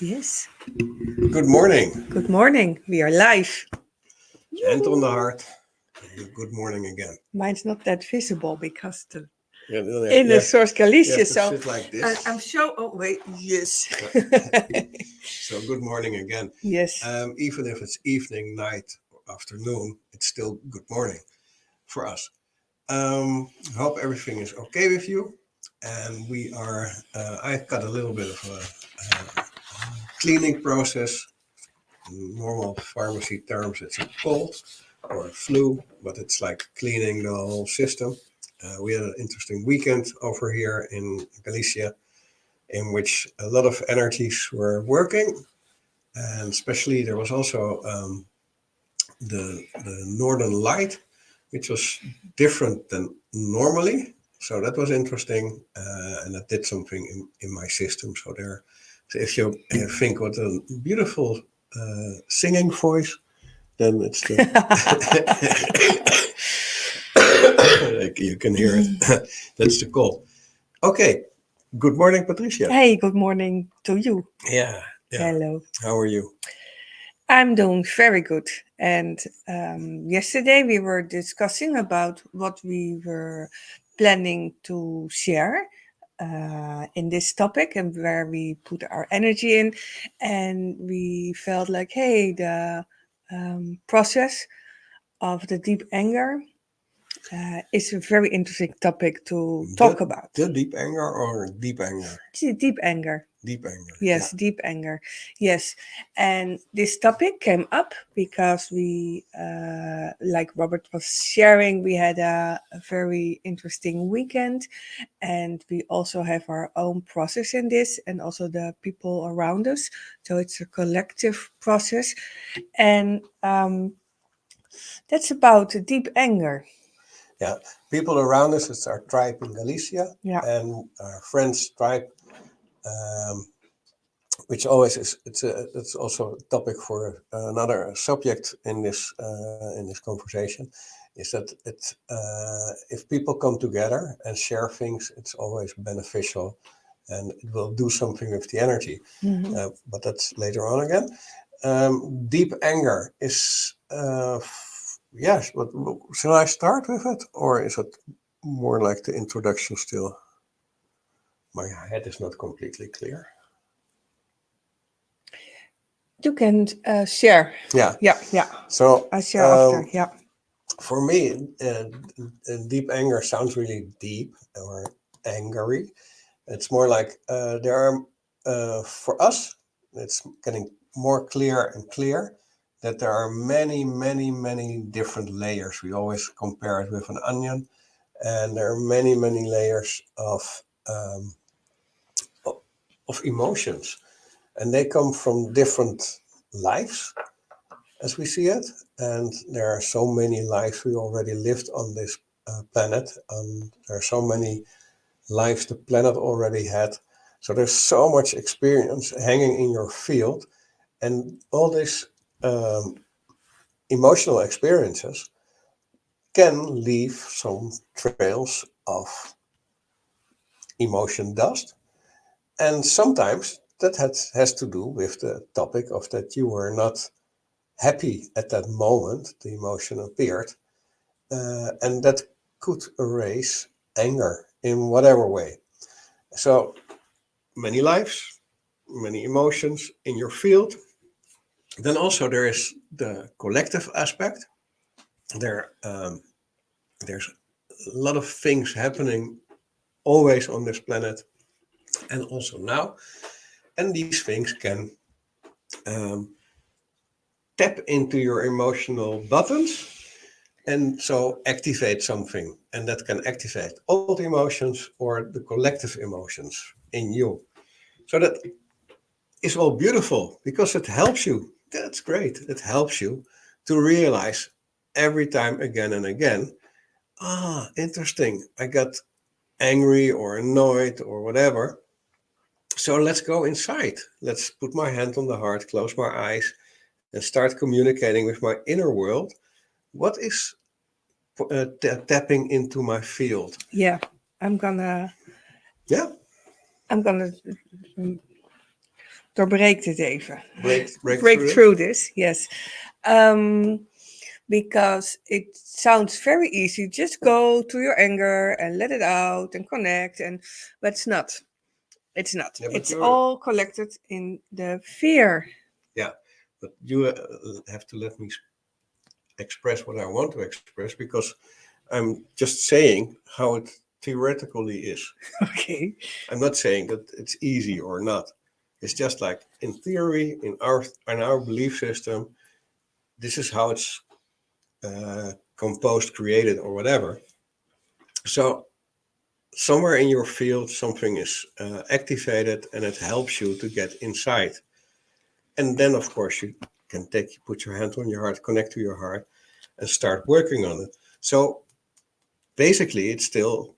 Yes. Good morning. Good morning. We are live. Hand on the heart. Good morning again. Mine's not that visible because the You InnerSource Galicia. have to So sit like this. I'm so. Oh wait. Yes. So good morning again. Yes. Even if it's evening, night, or afternoon, it's still good morning for us. Hope everything is okay with you. And we are. I've got a little bit of a cleaning process. In normal pharmacy terms, it's a cold or a flu, but it's like cleaning the whole system. We had an interesting weekend over here in Galicia, in which a lot of energies were working, and especially there was also the northern light, which was different than normally. So that was interesting, and that did something in my system. So if you think what a beautiful singing voice, then it's the like you can hear it. That's the call. Okay. Good morning, Patricia. Hey, good morning to you. Yeah. Hello. How are you? I'm doing very good. And yesterday we were discussing about what we were planning to share in this topic and where we put our energy in. And we felt like, hey, the process of the deep anger is a very interesting topic to talk about. The deep anger or deep anger? Deep anger. Deep anger. Yes, Yeah. deep anger. Yes. And this topic came up because we, like Robert was sharing, we had a very interesting weekend and we also have our own process in this and also the people around us. So it's a collective process. And that's about deep anger. Yeah. People around us, it's our tribe in Galicia, Yeah. and our friends' tribe, which always is. It's also a topic for another subject in this conversation. Is that if people come together and share things, it's always beneficial, and it will do something with the energy. Mm-hmm. But that's later on again. Deep anger is. Yes, but shall I start with it, or is it more like the introduction still? My head is not completely clear. You can share. Yeah. Yeah. So I share after. Yeah. for me, deep anger sounds really deep or angry. It's more like there are, for us, it's getting more clear and clear that there are many, many, many different layers. We always compare it with an onion, and there are many, many layers um, of emotions, and they come from different lives as we see it. And there are so many lives we already lived on this planet, and there are so many lives the planet already had. So there's so much experience hanging in your field, and all these emotional experiences can leave some trails of emotion dust. And sometimes that has to do with the topic of that you were not happy at that moment, the emotion appeared, and that could erase anger in whatever way. So many lives, many emotions in your field. Then also there is the collective aspect. There's a lot of things happening always on this planet and also now. And these things can um, tap into your emotional buttons and so activate something. And that can activate old emotions or the collective emotions in you. So that is all beautiful because it helps you. That's great. It helps you to realize every time again and again, interesting. I got angry or annoyed or whatever. So let's go inside. Let's put my hand on the heart, close my eyes, and start communicating with my inner world. What is tapping into my field? Yeah. I'm gonna Yeah. I'm gonna doorbreek dit even. break Break through through this. this, yes. Um, because it sounds very easy. Just go to your anger and let it out and connect, and but it's not. It's not. Yeah, but It's you're all collected in the fear. yeah, but you have to let me express what I want to express because I'm just saying how it theoretically is. Okay. I'm not saying that it's easy or not. It's just like in theory, in our belief system, this is how it's composed, created, or whatever. So somewhere in your field, something is activated, and it helps you to get inside. And then, of course, you can put your hand on your heart, connect to your heart, and start working on it. So basically, it's still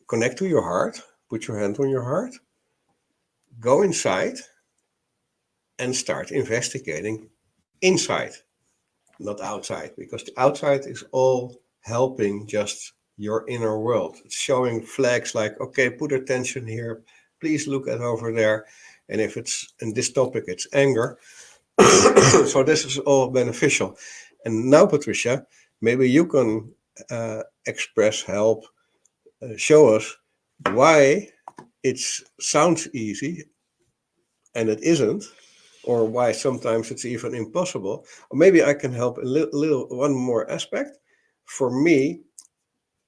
connect to your heart, put your hand on your heart, go inside, and start investigating inside, not outside, because the outside is all helping just your inner world. It's showing flags like, okay, put attention here, please look at over there. And if it's in this topic, it's anger. So this is all beneficial. And now, Patricia, maybe you can express, help, show us why it sounds easy and it isn't, or why sometimes it's even impossible. Or maybe I can help a little one more aspect. For me,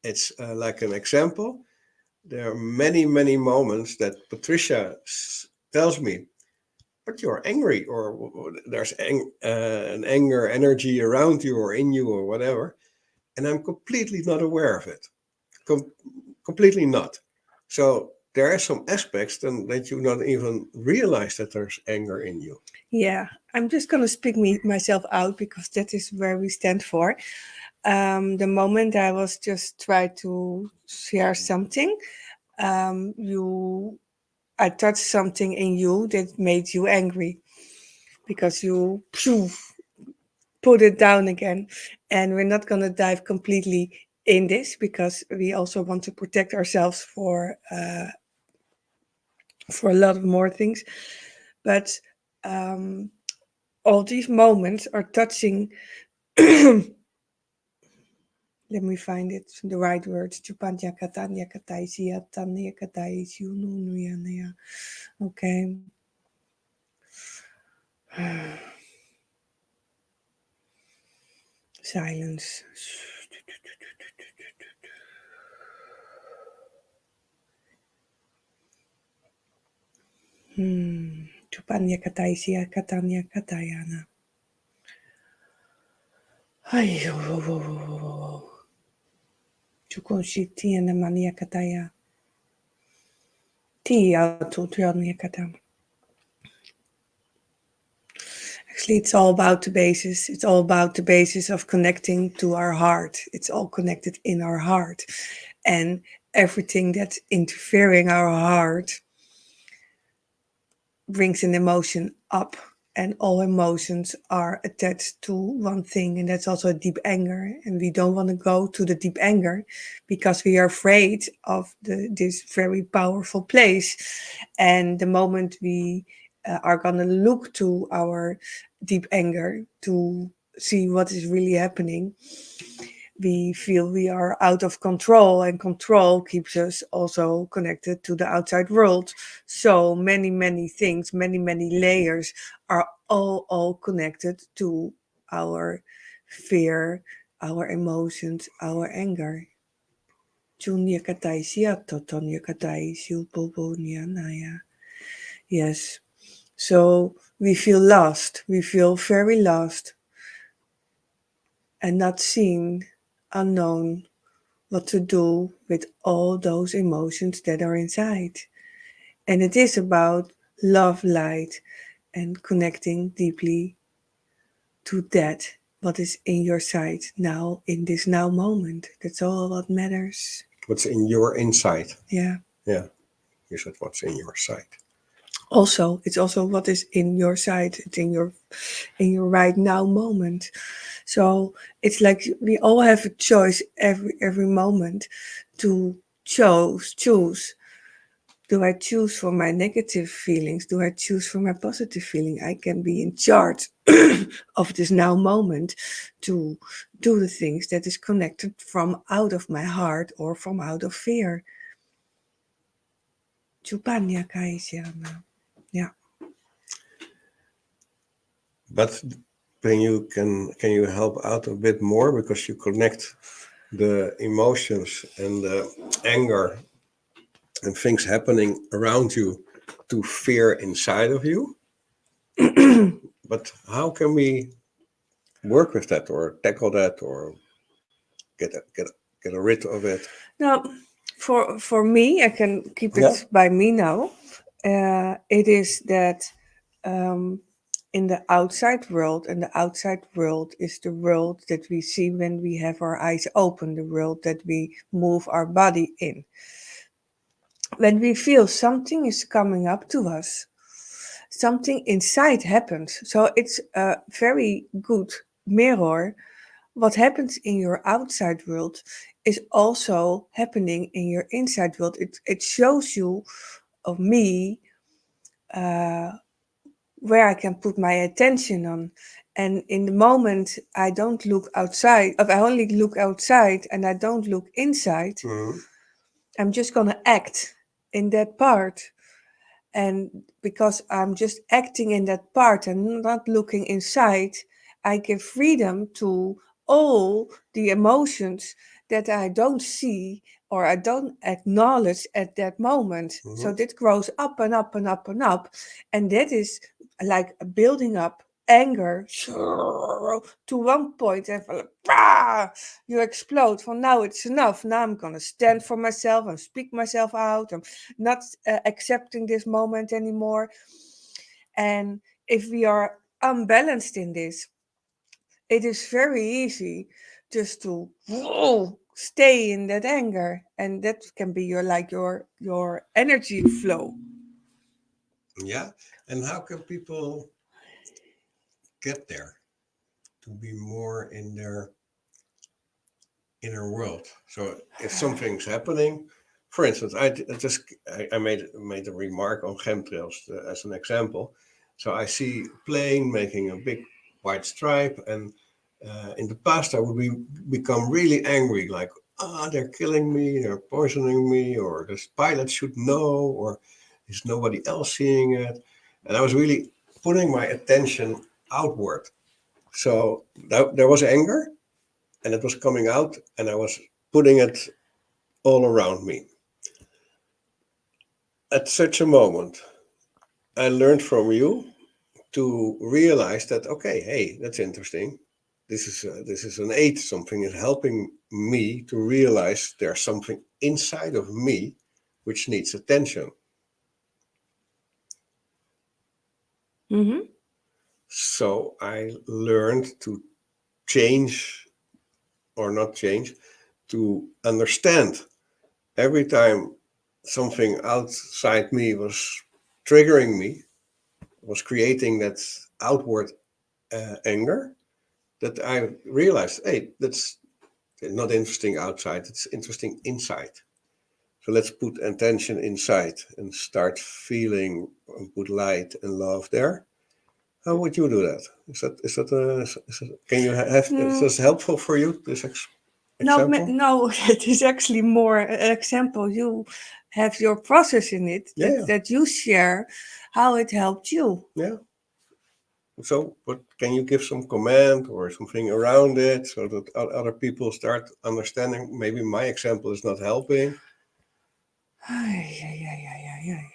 it's like an example. There are many, many moments that Patricia tells me, but you're angry, or there's an anger energy around you or in you or whatever. And I'm completely not aware of it. Com- Completely not. So there are some aspects then that you not even realize that there's anger in you. Yeah, I'm just gonna speak myself out because that is where we stand for. The moment I was just try to share something, you I touched something in you that made you angry because you put it down again. And we're not gonna dive completely in this because we also want to protect ourselves for a lot of more things. But um, all these moments are touching. Let me find it, the right words. Chupanya katanya kataisia tanya kataisiu nunuyanaya. Okay. Silence. Chupanya kataisia katanya katayana. Ay, Chukunshi tiana mania kataya. Tia tutriania kata. Actually, it's all about the basis. It's all about the basis of connecting to our heart. It's all connected in our heart. And everything that's interfering our heart brings an emotion up. And all emotions are attached to one thing, and that's also deep anger. And we don't want to go to the deep anger because we are afraid of this very powerful place. And the moment we are going to look to our deep anger to see what is really happening, we feel we are out of control, and control keeps us also connected to the outside world. So many things, many layers are all connected to our fear, our emotions, our anger. Yes. So we feel lost. We feel very lost and not seen, unknown, what to do with all those emotions that are inside. And it is about love, light, and connecting deeply to that what is in your sight now in this now moment. That's all what matters. What's in your inside? Yeah. Yeah, you said what's in your sight. Also, it's also what is in your sight. It's in your right now moment. So it's like we all have a choice every moment to choose Do I choose for my negative feelings? Do I choose for my positive feeling? I can be in charge of this now moment to do the things that is connected from out of my heart or from out of fear. Chupanya kaisiama. Yeah. But can you help out a bit more, because you connect the emotions and the anger and things happening around you to fear inside of you. But how can we work with that or tackle that or get a, get a, get a rid of it? Now, for me, I can keep Yeah. it by me now. It is that um, in the outside world, and the outside world is the world that we see when we have our eyes open, the world that we move our body in. When we feel something is coming up to us, something inside happens. So it's a very good mirror. What happens in your outside world is also happening in your inside world. It shows you of me uh, where I can put my attention on. And in the moment I don't look outside, if I only look outside and I don't look inside, Mhm. I'm just gonna act in that part. And because I'm just acting in that part and not looking inside, I give freedom to all the emotions that I don't see or I don't acknowledge at that moment. So Mhm. that grows up and up and up and up. And that is like building up anger to one point and you explode. For now it's enough. Now I'm gonna stand for myself and speak myself out. I'm not accepting this moment anymore. And if we are unbalanced in this, it is very easy just to stay in that anger, and that can be your energy flow. Yeah. And how can people get there to be more in their inner world? So if something's happening, for instance, I made a remark on chemtrails as an example. So I see a plane making a big white stripe, and in the past I would become really angry, like, they're killing me, they're poisoning me, or this pilot should know, or is nobody else seeing it? And I was really putting my attention outward. So there was anger, and it was coming out, and I was putting it all around me. At such a moment, I learned from you to realize that, okay, hey, that's interesting. This is an aid. Something is helping me to realize there's something inside of me which needs attention. Mm-hmm. So I learned to change, or not change, to understand every time something outside me was triggering me, was creating that outward anger, that I realized, hey, that's not interesting outside, it's interesting inside. So let's put attention inside and start feeling and put light and love there. How would you do that? Can you have, is Mm, this helpful for you, this no, example? no, it is actually more an example. You have your process in it Yeah, yeah, that you share how it helped you. yeah. So, but can you give some comment or something around it so that other people start understanding? Maybe my example is not helping. Ay, ay, ay, ay, ay, ay.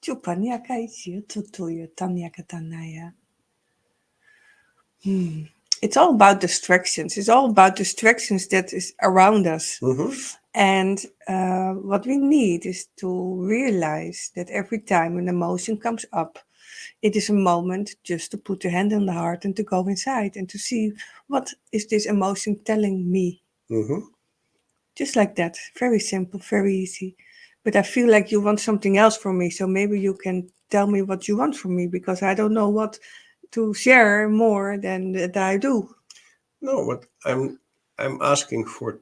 Chupanya kaisi tutuya tanya katanaya. It's all about distractions. It's all about distractions that is around us. Mm-hmm. And what we need is to realize that every time an emotion comes up, it is a moment just to put your hand on the heart and to go inside and to see what is this emotion telling me. Mm-hmm. Just like that. Very simple, very easy. But I feel like you want something else from me. So maybe you can tell me what you want from me because I don't know what to share more than that I do. No, but I'm asking for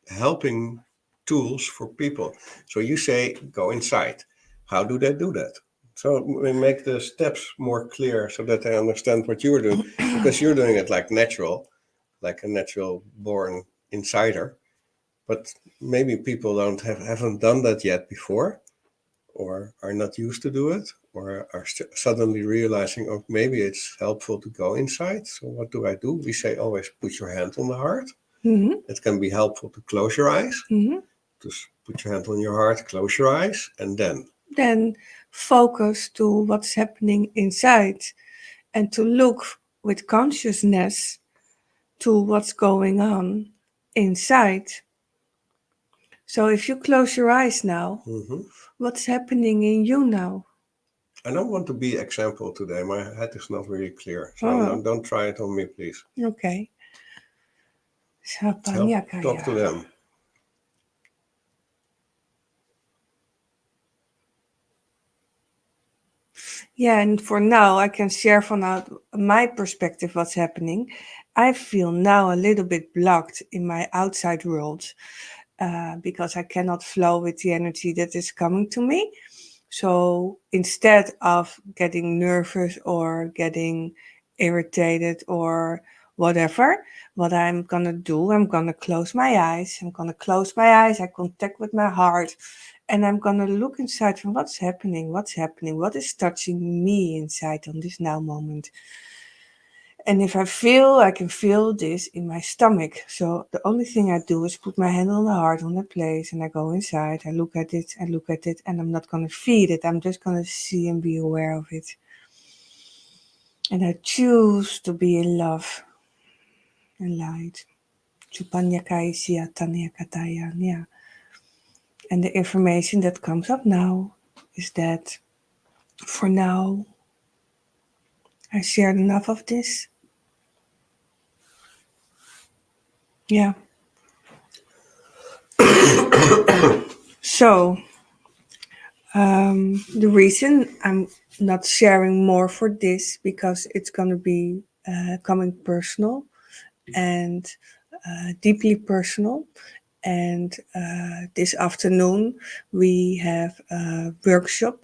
helping tools for people. So you say go inside. How do they do that? So we make the steps more clear so that they understand what you are doing, because you're doing it like a natural born insider. But maybe people haven't done that yet before, or are not used to do it, or are suddenly realizing, oh, maybe it's helpful to go inside. So what do I do? We say always put your hand on the heart. Mm-hmm. It can be helpful to close your eyes. Mm-hmm. Just put your hand on your heart, close your eyes, and Then focus to what's happening inside and to look with consciousness to what's going on inside. So if you close your eyes now, what's happening in you now? I don't want to be example today. My head is not really clear. So don't try it on me, please. Okay. Talk to them. Yeah, and for now, I can share from out my perspective what's happening. I feel now a little bit blocked in my outside world because I cannot flow with the energy that is coming to me. So instead of getting nervous or getting irritated or whatever, what I'm gonna do, I'm gonna close my eyes. I'm gonna close my eyes. I contact with my heart, and I'm gonna look inside from what's happening, what is touching me inside on this now moment. And if I can feel this in my stomach. So the only thing I do is put my hand on the heart on the place and I go inside. I look at it, and I'm not going to feed it. I'm just going to see and be aware of it. And I choose to be in love and light. Yeah. And the information that comes up now is that for now, I shared enough of this. Yeah. So, the reason I'm not sharing more for this because it's going to be coming personal and deeply personal. And this afternoon we have a workshop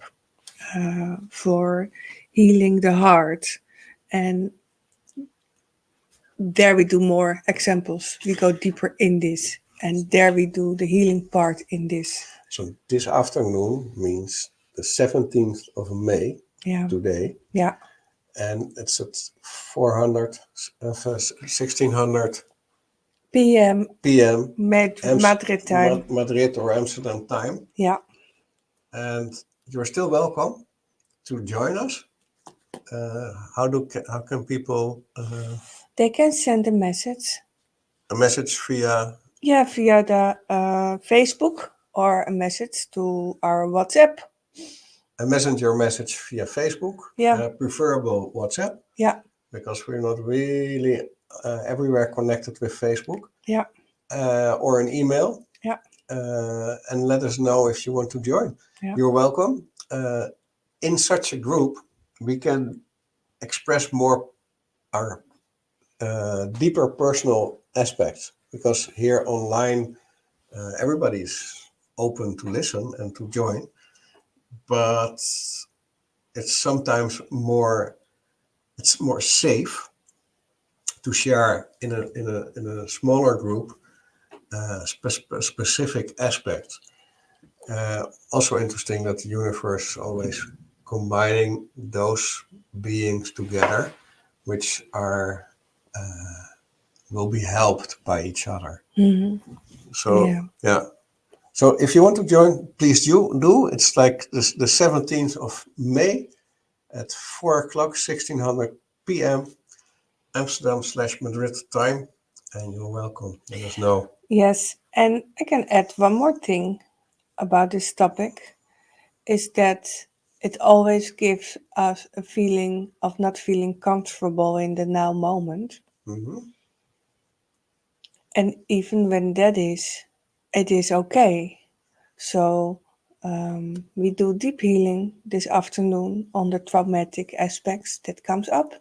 for healing the heart, and there we do more examples. We go deeper in this, and there we do the healing part in this. So this afternoon means the 17th of May, today. Yeah. And it's at 1600 p.m. Madrid time. Madrid or Amsterdam time. Yeah. And you're still welcome to join us. How can people? They can send a message. A message via. Yeah, via the Facebook, or a message to our WhatsApp. A messenger message via Facebook. Yeah. Preferable WhatsApp. Yeah. Because we're not really everywhere connected with Facebook. Yeah. Or an email. Yeah. And let us know if you want to join. Yeah. You're welcome. In such a group, we can express more our deeper personal aspects, because here online everybody's open to listen and to join, but it's sometimes more safe to share in a smaller group specific aspects. Also interesting that the universe is always combining those beings together, which are will be helped by each other. Mm-hmm. So yeah. So if you want to join, please do. It's like the 17th of May at 4 o'clock, 1600 p.m. Amsterdam/Madrid time, and you're welcome. Let us know. Yes, and I can add one more thing about this topic, is that it always gives us a feeling of not feeling comfortable in the now moment. Mm-hmm. And even when that is, it is okay. So we do deep healing this afternoon on the traumatic aspects that comes up.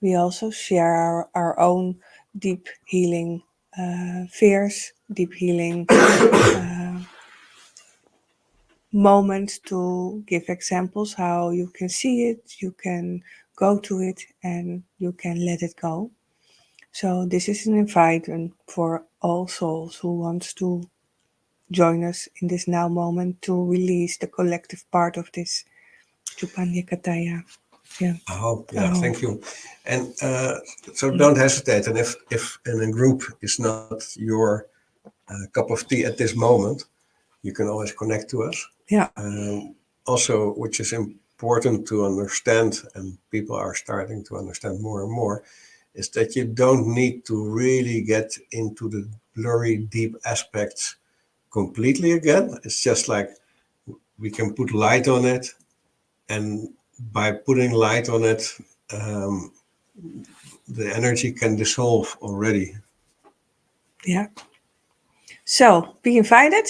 We also share our own deep healing fears deep healing moment to give examples how you can see it, you can go to it, and you can let it go. So this is an invite and for all souls who wants to join us in this now moment to release the collective part of this Chupanyakataya. Yeah. Oh, yeah, Oh, thank you. And so don't hesitate. And if in a group is not your cup of tea at this moment, you can always connect to us. yeah. Also, which is important to understand, and people are starting to understand more and more, is that you don't need to really get into the blurry, deep aspects completely again. It's just like we can put light on it, and by putting light on it, um, the energy can dissolve already. Yeah. So be invited.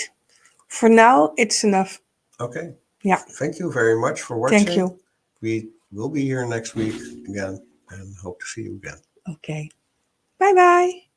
For now, it's enough. Okay. Yeah. Thank you very much for Thank watching. you. We will be here next week again and hope to see you again. Okay. Bye bye.